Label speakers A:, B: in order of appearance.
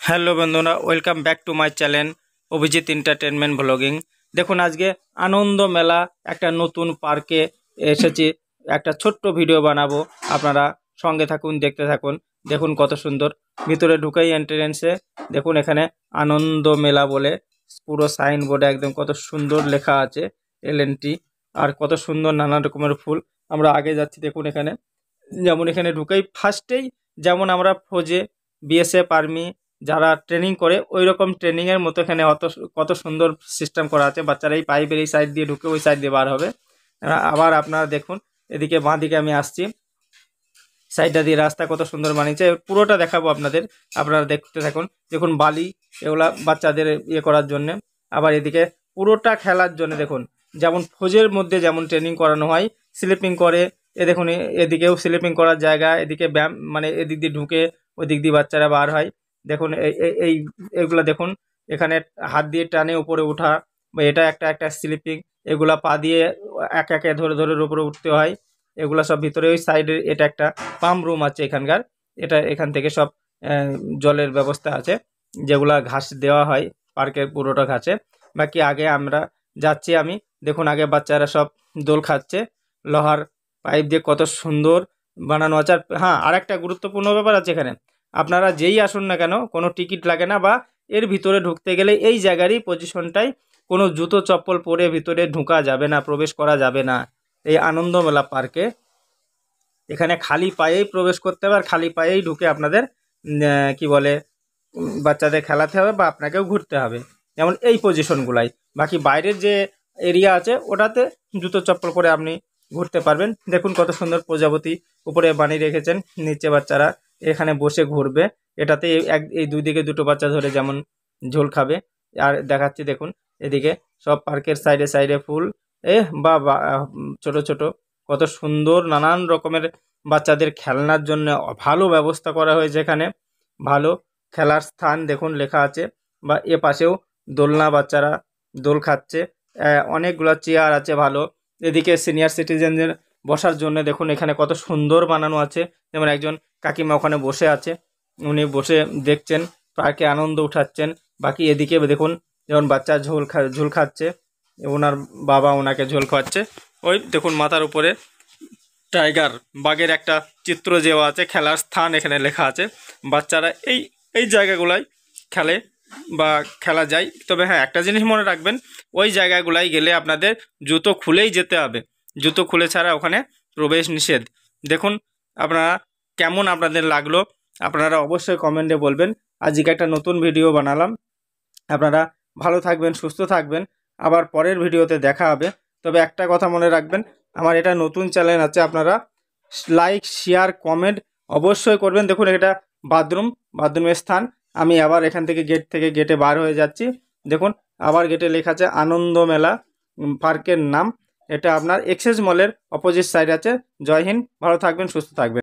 A: Hello বন্ধুরা, welcome back to my channel Abhijit entertainment blogging. দেখুন, আজকে আনন্দ মেলা একটা নতুন পার্কে এসেছি। একটা ছোট্ট ভিডিও বানাবো, আপনারা সঙ্গে থাকুন, দেখতে থাকুন। দেখুন কত সুন্দর, ভিতরে ঢুকাই এন্ট্রেন্সে দেখুন এখানে আনন্দ মেলা বলে পুরো সাইনবোর্ডে একদম কত সুন্দর লেখা আছে এলএনটি। আর কত সুন্দর নানা রকমের ফুল। আমরা আগে যাচ্ছি, দেখুন এখানে যেমন এখানে ঢুকাই ফার্স্টেই যেমন আমরা ফৌজে বিএসএফ আর্মি যারা ট্রেনিং করে ওই রকম ট্রেনিংয়ের মতো এখানে কত সুন্দর সিস্টেম করা আছে। বাচ্চারা এই পাইপের এই সাইড দিয়ে ঢুকে ওই সাইড দিয়ে বার হবে। আবার আপনারা দেখুন এদিকে বাঁ দিকে আমি আসছি, সাইডটা দিয়ে রাস্তা কত সুন্দর বানিয়েছে, পুরোটা দেখাবো আপনাদের, আপনারা দেখতে থাকুন। দেখুন বালি এগুলা বাচ্চাদের ইয়ে করার জন্যে। আবার এদিকে পুরোটা খেলার জন্য দেখুন, যেমন ফৌজের মধ্যে যেমন ট্রেনিং করানো হয়, স্লিপিং করে। দেখুন এদিকেও স্লিপিং করার জায়গা, এদিকে ব্যায়াম মানে এদিক দিয়ে ঢুকে ওই দিক দিয়ে বাচ্চারা বার হয়। দেখুন এই এগুলা দেখুন, এখানে হাত দিয়ে টানে উপরে ওঠা, বা এটা একটা একটা স্লিপিং। এগুলা পা দিয়ে এক একে ধরে ধরে উপরে উঠতে হয়। এগুলা সব ভিতরে ওই সাইডে এটা একটা পাম্প রুম আছে এখানকার। এটা এখান থেকে সব জলের ব্যবস্থা আছে, যেগুলা ঘাস দেওয়া হয় পার্কের পুরোটা ঘাসে। বাকি আগে আমরা যাচ্ছি আমি, দেখুন আগে বাচ্চারা সব দোল খাচ্ছে, লোহার পাইপ দিয়ে কত সুন্দর বানানো আছে। আর হ্যাঁ, আর একটা গুরুত্বপূর্ণ ব্যাপার আছে এখানে, আপনারা যেই আসুন না কেন কোনো টিকিট লাগে না, বা এর ভিতরে ঢুকতে গেলে এই জায়গারই পজিশনটাই কোনো জুতো চপ্পল পরে ভিতরে ঢোকা যাবে না, প্রবেশ করা যাবে না। এই আনন্দমেলা পার্কে এখানে খালি পায়েই প্রবেশ করতে হবে, আর খালি পায়েই ঢুকে আপনাদের কি বলে বাচ্চাদের খেলাতে হবে বা আপনাকেও ঘুরতে হবে, যেমন এই পজিশনগুলাই। বাকি বাইরের যে এরিয়া আছে ওটাতে জুতো চপ্পল পরে আপনি ঘুরতে পারবেন। দেখুন কত সুন্দর প্রজাপতি উপরে বানিয়ে রেখেছেন, নিচে বাচ্চারা এখানে বসে ঘুরবে। এটাতে এই দুই দিকে দুটো বাচ্চা ধরে যেমন ঝোল খাবে। আর দেখাচ্ছি দেখুন এদিকে সব পার্কের সাইডে সাইডে ফুল, বা ছোট ছোট কত সুন্দর নানান রকমের বাচ্চাদের খেলনার জন্য ভালো ব্যবস্থা করা হয়েছে এখানে। ভালো খেলার স্থান দেখুন লেখা আছে, বা এ পাশেও দোলনা, বাচ্চারা দোল খাচ্ছে। অনেকগুলো চেয়ার আছে ভালো। এদিকে সিনিয়র সিটিজেনদের বসার জন্য দেখুন এখানে কত সুন্দর বানানো আছে। যেমন একজন কাকিমা ওখানে বসে আছে, উনি বসে দেখছেন, পার্কে আনন্দ উঠাচ্ছেন। বাকি এদিকে দেখুন যেমন বাচ্চা ঝোল খাচ্ছে, ওনার বাবা ওনাকে ঝোল খাওয়াচ্ছে। ওই দেখুন মাথার উপরে টাইগার বাঘের একটা চিত্র দেওয়া আছে, খেলার স্থান এখানে লেখা আছে। বাচ্চারা এই এই জায়গাগুলাই খেলে বা খেলা যায়। তবে হ্যাঁ, একটা জিনিস মনে রাখবেন, ওই জায়গাগুলাই গেলে আপনাদের জুতো খুলেই যেতে হবে, জুতো খুলে ছাড়া ওখানে প্রবেশ নিষেধ। দেখুন আপনারা কেমন আপনাদের লাগলো আপনারা অবশ্যই কমেন্টে বলবেন। আজকে একটা নতুন ভিডিও বানালাম। আপনারা ভালো থাকবেন, সুস্থ থাকবেন, আবার পরের ভিডিওতে দেখা হবে। তবে একটা কথা মনে রাখবেন, আমার এটা নতুন চ্যানেল আছে, আপনারা লাইক শেয়ার কমেন্ট অবশ্যই করবেন। দেখুন এটা বাথরুমের স্থান। আমি আবার এখান থেকে গেটে বার হয়ে যাচ্ছি। দেখুন আবার গেটে লেখা আছে আনন্দ মেলা পার্কের নাম। এটা আপনার এক্সেস মলের অপোজিট সাইড আছে। জয় হিন্দ, ভালো থাকবেন, সুস্থ থাকবেন।